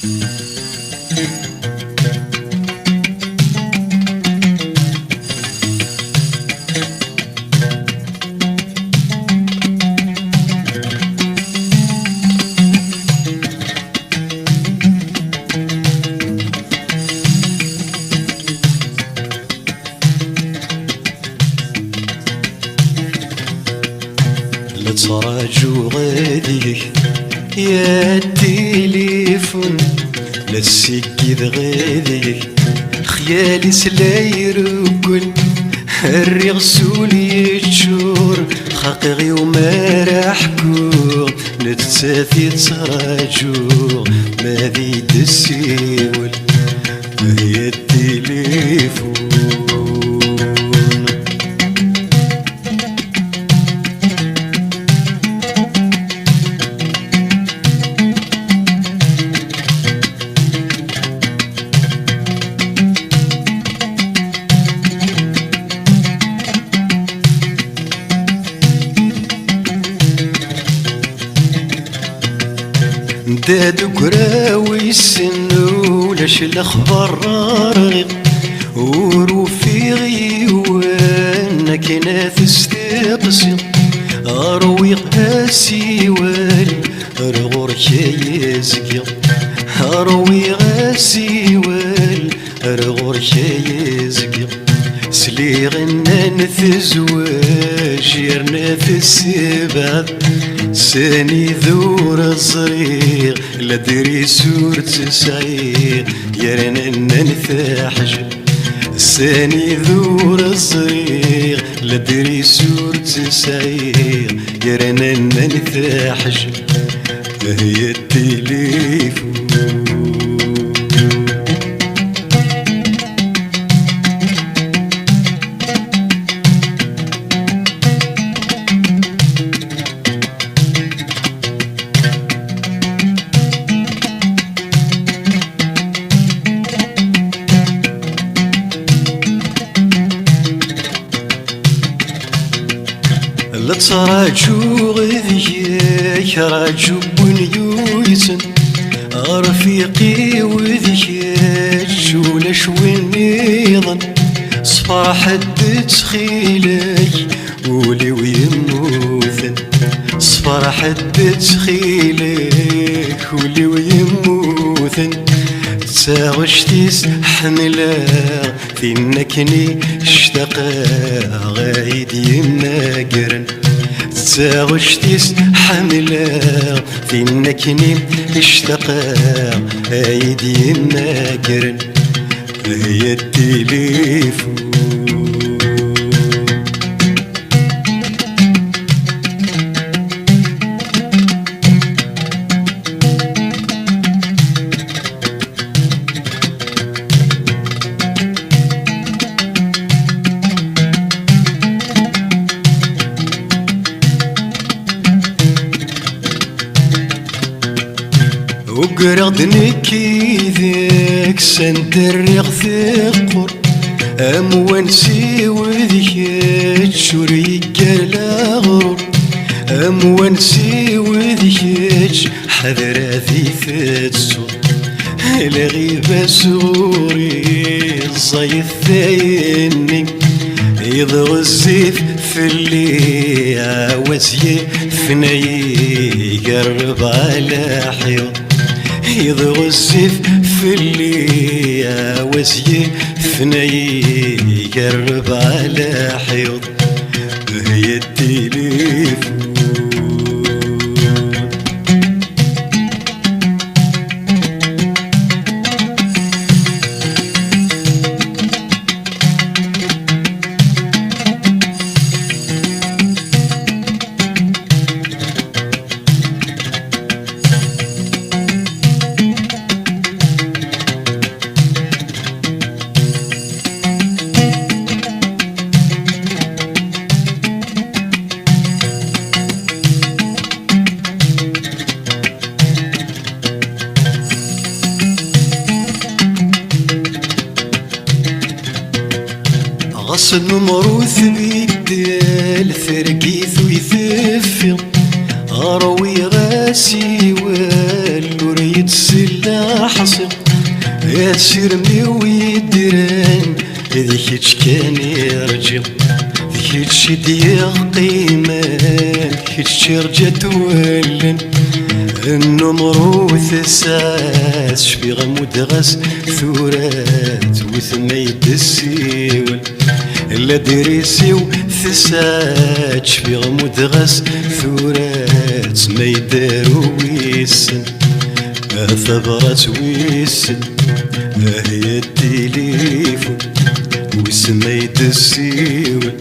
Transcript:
لا تراجو غاديك يا التليفون، لا تسكد غاديك خيالي سلاير وكل الريغ سولي تشور خاقي وما راحكو نتسافي تراجو ما ذي السيول هي التليفون. دادو كراوي السنو لاش الاخبار رغيق وروفي غيوان كنا تستقسي اروي قاسي والي رغور كيزكي اروي غاسي والي رغور كيزكي سلي غنان في زواج يرنا في السباب ساني ذور الصغير لا دري سورة سعير يرنا ننثحج ساني ذور الصغير لا دري سورة سعير يرنا ننثحج هي التليفون. لا تراجو غذيك راجو بنيويسن رفيقي وذيك شولا شوين نيضن صفر حد تخيلك ولي ويموثن صفر حد تخيلك ولي ويموثن تساغش تيس حملا فينكني اشتقا غايد يماقرن تساغش تيس حملا فينكني اشتقا غايد يماقرن هي التليفون. وقرض نكي ذاك سندريغ ثقر أموانسي وذيك شريك الأغرر أموانسي وذيك حذر ذي فتسو الغيبة سوري الصيف ثايني يضغ الزيف في اللي عوزي فناي قرب على حيوط يضغ الزيف في اللي عوزي فناي قرب على حيوط هي التليفون. غصن مروث بيدال ثرقيث ويثفر أروي غاسي والوريد تسلا حصق يا سيرمي ويدران ذيك كان يرجع ذيك ديال قيمة ذيك رجعت ولن النمروث ساس شفي غمود غاس ثورات وثميد السيول لا دريسي وثسات شفي غمود غاس ثورات ما يدارو ويسن ثبرات ويسن هي التليفون وسميد السيول